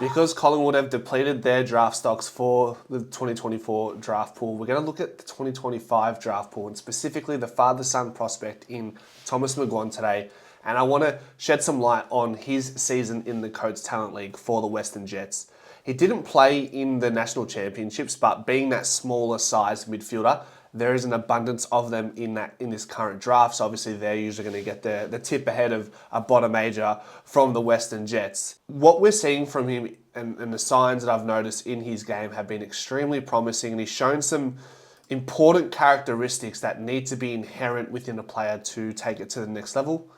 Because Collingwood have depleted their draft stocks for the 2024 draft pool, we're going to look at the 2025 draft pool and specifically the father-son prospect in Thomas McGuane today. And I want to shed some light on his season in the Coates Talent League for the Western Jets. He didn't play in the national championships, but being that smaller size midfielder, there is an abundance of them in this current draft. So obviously they're usually going to get the tip ahead of a bottom major from the Western Jets. What we're seeing from him and the signs that I've noticed in his game have been extremely promising, and he's shown some important characteristics that need to be inherent within a player to take it to the next level.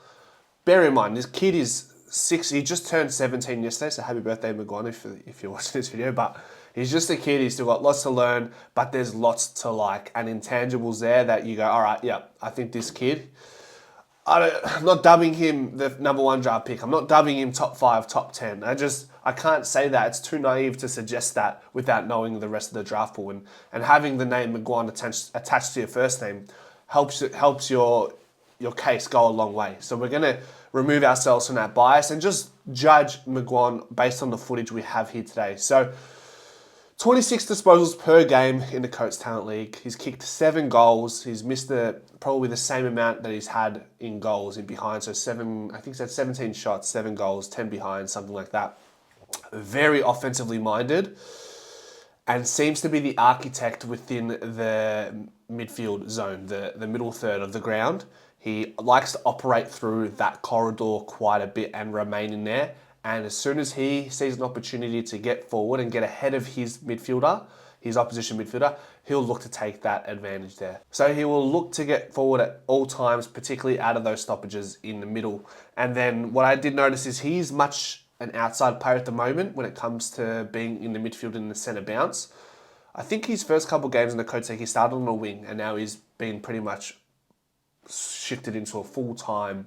Bear in mind, this kid is 6, he just turned 17 yesterday, so happy birthday, McGuane, if you're watching this video, but he's just a kid, he's still got lots to learn, but there's lots to like, and intangibles there that you go, all right, yeah, I think this kid, I'm not dubbing him the number 1 draft pick, I'm not dubbing him top 5, top 10, I can't say that, it's too naive to suggest that without knowing the rest of the draft pool, and having the name McGuane attached to your first name helps your case go a long way. So we're going to remove ourselves from that bias and just judge McGuane based on the footage we have here today. So 26 disposals per game in the Coates Talent League. He's kicked 7 goals. He's missed probably the same amount that he's had in goals in behind. So 17 shots, 7 goals, 10 behind, something like that. Very offensively minded and seems to be the architect within the midfield zone, the middle third of the ground. He likes to operate through that corridor quite a bit and remain in there. And as soon as he sees an opportunity to get forward and get ahead of his opposition midfielder, he'll look to take that advantage there. So he will look to get forward at all times, particularly out of those stoppages in the middle. And then what I did notice is he's much an outside player at the moment when it comes to being in the midfield in the centre bounce. I think his first couple of games in the Coates League, he started on a wing and now he's been pretty much shifted into a full-time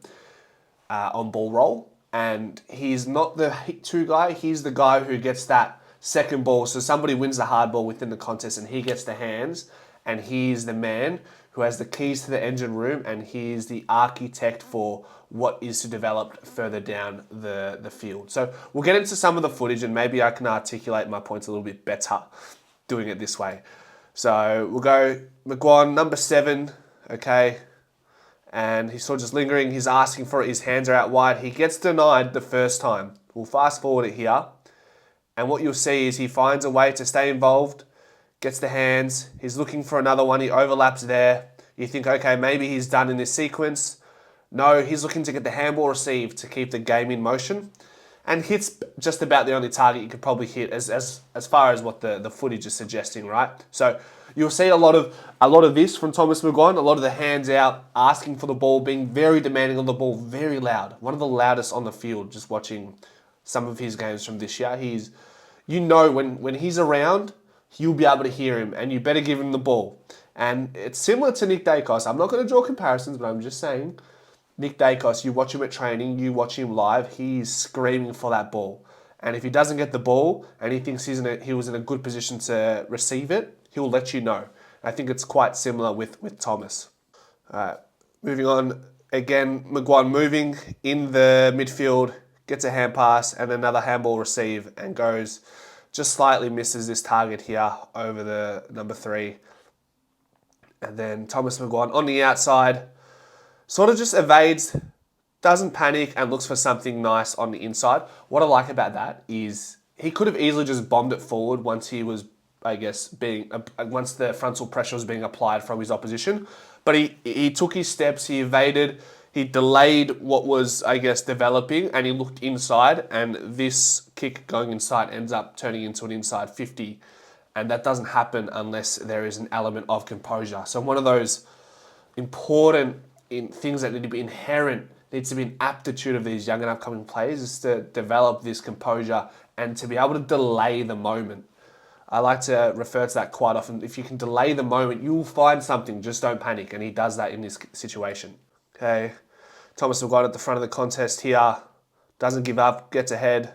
on-ball role. And he's not the hit 2 guy, he's the guy who gets that second ball. So somebody wins the hard ball within the contest and he gets the hands, and he's the man who has the keys to the engine room, and he's the architect for what is to develop further down the field. So we'll get into some of the footage and maybe I can articulate my points a little bit better doing it this way. So we'll go McGuane, number 7, okay. And he's sort of just lingering, he's asking for it, his hands are out wide. He gets denied the first time. We'll fast forward it here. And what you'll see is he finds a way to stay involved, gets the hands, he's looking for another one, he overlaps there. You think, okay, maybe he's done in this sequence. No, he's looking to get the handball received to keep the game in motion. And hits just about the only target you could probably hit as far as what the footage is suggesting, right? So you'll see a lot of this from Thomas McGuane, a lot of the hands out, asking for the ball, being very demanding on the ball, very loud. One of the loudest on the field, just watching some of his games from this year. When he's around, you'll be able to hear him and you better give him the ball. And it's similar to Nick Dacos. I'm not going to draw comparisons, but I'm just saying, Nick Dacos, you watch him at training, you watch him live, he's screaming for that ball. And if he doesn't get the ball and he thinks he was in a good position to receive it, he'll let you know. I think it's quite similar with Thomas. Moving on, again, McGuane moving in the midfield, gets a hand pass and another handball receive and just slightly misses this target here over the number 3. And then Thomas McGuane on the outside, sort of just evades, doesn't panic and looks for something nice on the inside. What I like about that is he could have easily just bombed it forward once he was, once the frontal pressure was being applied from his opposition. But he took his steps, he evaded, he delayed what was, developing, and he looked inside, and this kick going inside ends up turning into an inside 50. And that doesn't happen unless there is an element of composure. So one of those important things that need to be inherent, needs to be an aptitude of these young and upcoming players, is to develop this composure and to be able to delay the moment. I like to refer to that quite often. If you can delay the moment, you'll find something. Just don't panic. And he does that in this situation. Okay. Thomas McGuane at the front of the contest here. Doesn't give up. Gets ahead.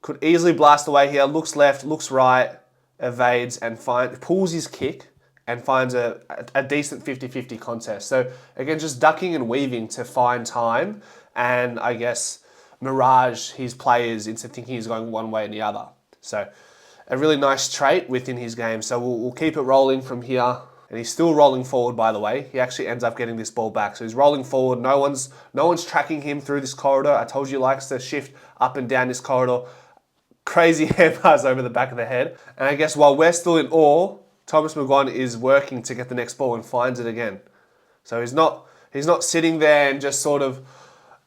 Could easily blast away here. Looks left. Looks right. Evades and pulls his kick and finds a decent 50-50 contest. So again, just ducking and weaving to find time and mirage his players into thinking he's going one way and the other. So a really nice trait within his game. So we'll keep it rolling from here. And he's still rolling forward, by the way. He actually ends up getting this ball back. So he's rolling forward. No one's tracking him through this corridor. I told you he likes to shift up and down this corridor. Crazy hand pass over the back of the head. And I guess while we're still in awe, Thomas McGuane is working to get the next ball and finds it again. So he's not sitting there and just sort of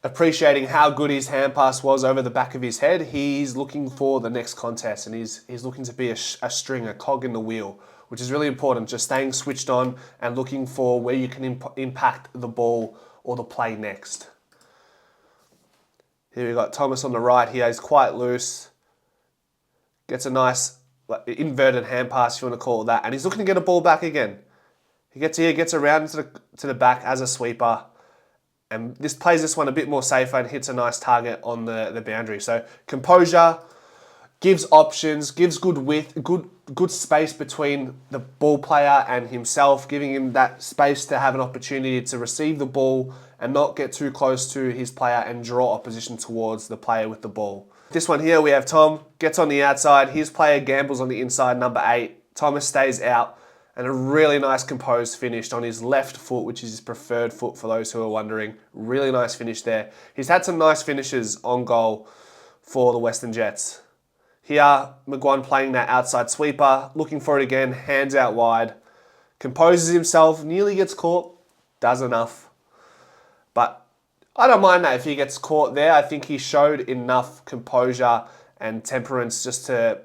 appreciating how good his hand pass was over the back of his head. He's looking for the next contest, and he's looking to be a string, a cog in the wheel, which is really important, just staying switched on and looking for where you can impact the ball or the play next. Here we got Thomas on the right here. He's quite loose. Gets a nice inverted hand pass, if you want to call it that, and he's looking to get a ball back again. He gets here, gets around to the back as a sweeper, and this plays this one a bit more safer and hits a nice target on the boundary. So composure, gives options, gives good width, good space between the ball player and himself, giving him that space to have an opportunity to receive the ball and not get too close to his player and draw opposition towards the player with the ball. This one here, we have Tom, gets on the outside, his player gambles on the inside, number 8. Thomas stays out, and a really nice composed finish on his left foot, which is his preferred foot for those who are wondering. Really nice finish there. He's had some nice finishes on goal for the Western Jets. Here, McGuane playing that outside sweeper, looking for it again, hands out wide, composes himself, nearly gets caught, does enough. But I don't mind that if he gets caught there. I think he showed enough composure and temperance just to,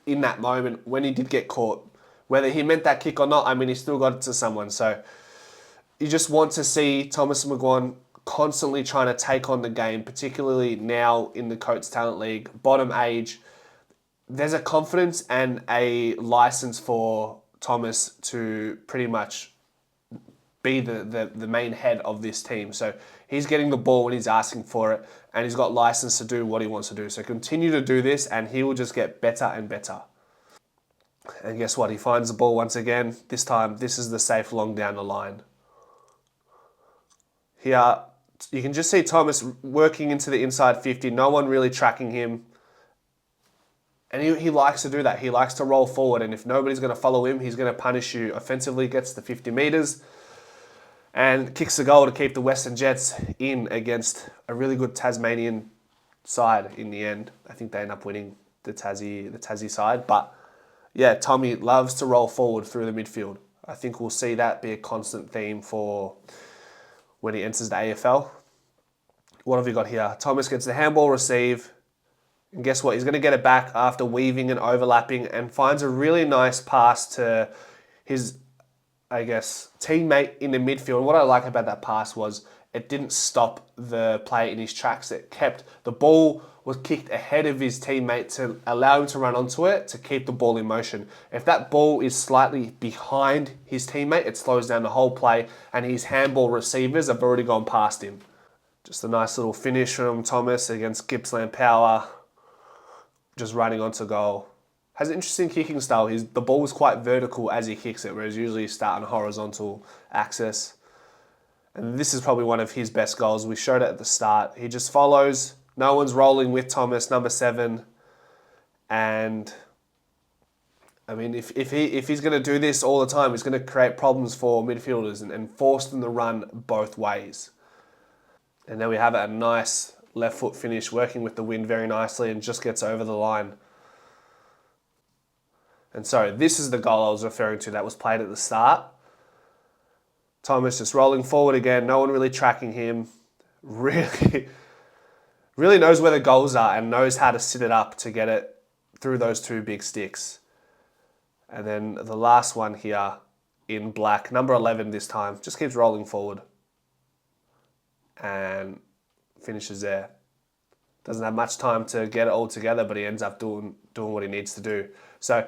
in that moment, when he did get caught, whether he meant that kick or not, I mean, he still got it to someone. So you just want to see Thomas McGuane constantly trying to take on the game, particularly now in the Coates Talent League, bottom age. There's a confidence and a license for Thomas to pretty much be the main head of this team. So he's getting the ball when he's asking for it, and he's got license to do what he wants to do. So continue to do this, and he will just get better and better. And guess what? He finds the ball once again. This time, this is the safe long down the line. Here, you can just see Thomas working into the inside 50. No one really tracking him. And he likes to do that. He likes to roll forward, and if nobody's going to follow him, he's going to punish you offensively, gets the 50 metres, and kicks the goal to keep the Western Jets in against a really good Tasmanian side in the end. I think they end up winning the Tassie side. But yeah, Tommy loves to roll forward through the midfield. I think we'll see that be a constant theme for when he enters the AFL. What have we got here? Thomas gets the handball receive. And guess what? He's going to get it back after weaving and overlapping and finds a really nice pass to his, I guess, teammate in the midfield. And what I like about that pass was it didn't stop the player in his tracks. It kept, the ball was kicked ahead of his teammate to allow him to run onto it to keep the ball in motion. If that ball is slightly behind his teammate, it slows down the whole play, and his handball receivers have already gone past him. Just a nice little finish from Thomas against Gippsland Power. Just running onto goal. Has an interesting kicking style. The ball is quite vertical as he kicks it, whereas usually you start on horizontal axis. And this is probably one of his best goals. We showed it at the start. He just follows. No one's rolling with Thomas, number 7. And I mean, if he's going to do this all the time, he's going to create problems for midfielders and force them to run both ways. And then we have a nice left foot finish, working with the wind very nicely, and just gets over the line. And so this is the goal I was referring to that was played at the start. Thomas just rolling forward again, no one really tracking him. Really knows where the goals are and knows how to sit it up to get it through those 2 big sticks. And then the last one here in black, number 11 this time, just keeps rolling forward and finishes there. Doesn't have much time to get it all together, but he ends up doing what he needs to do. So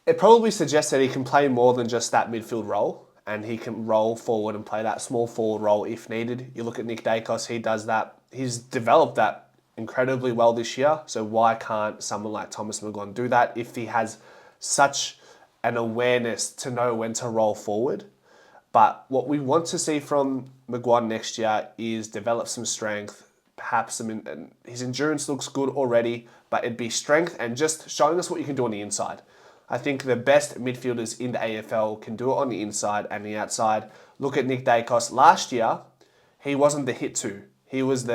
it probably suggests that he can play more than just that midfield role, and he can roll forward and play that small forward role if needed. You look at Nick Dacos, he does that. He's developed that incredibly well this year, so why can't someone like Thomas McGuane do that if he has such an awareness to know when to roll forward? But what we want to see from McGuane next year is develop some strength, perhaps his endurance looks good already, but it'd be strength and just showing us what you can do on the inside. I think the best midfielders in the AFL can do it on the inside and the outside. Look at Nick Dacos. Last year, he wasn't the hit two. He was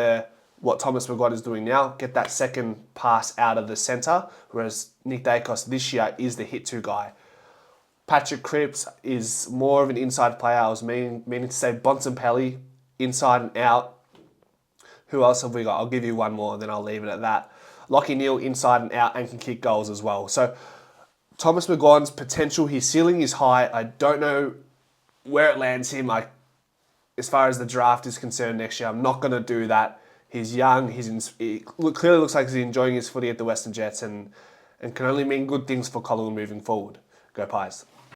what Thomas McGuane is doing now, get that second pass out of the centre, whereas Nick Dacos this year is the hit two guy. Patrick Cripps is more of an inside player. I was meaning to say Bontempelli, inside and out. Who else have we got? I'll give you one more and then I'll leave it at that. Lachie Neale, inside and out, and can kick goals as well. So Thomas McGuane's potential, his ceiling is high. I don't know where it lands him. As far as the draft is concerned next year, I'm not going to do that. He's young. He clearly looks like he's enjoying his footy at the Western Jets and can only mean good things for Collingwood moving forward. Go Pies.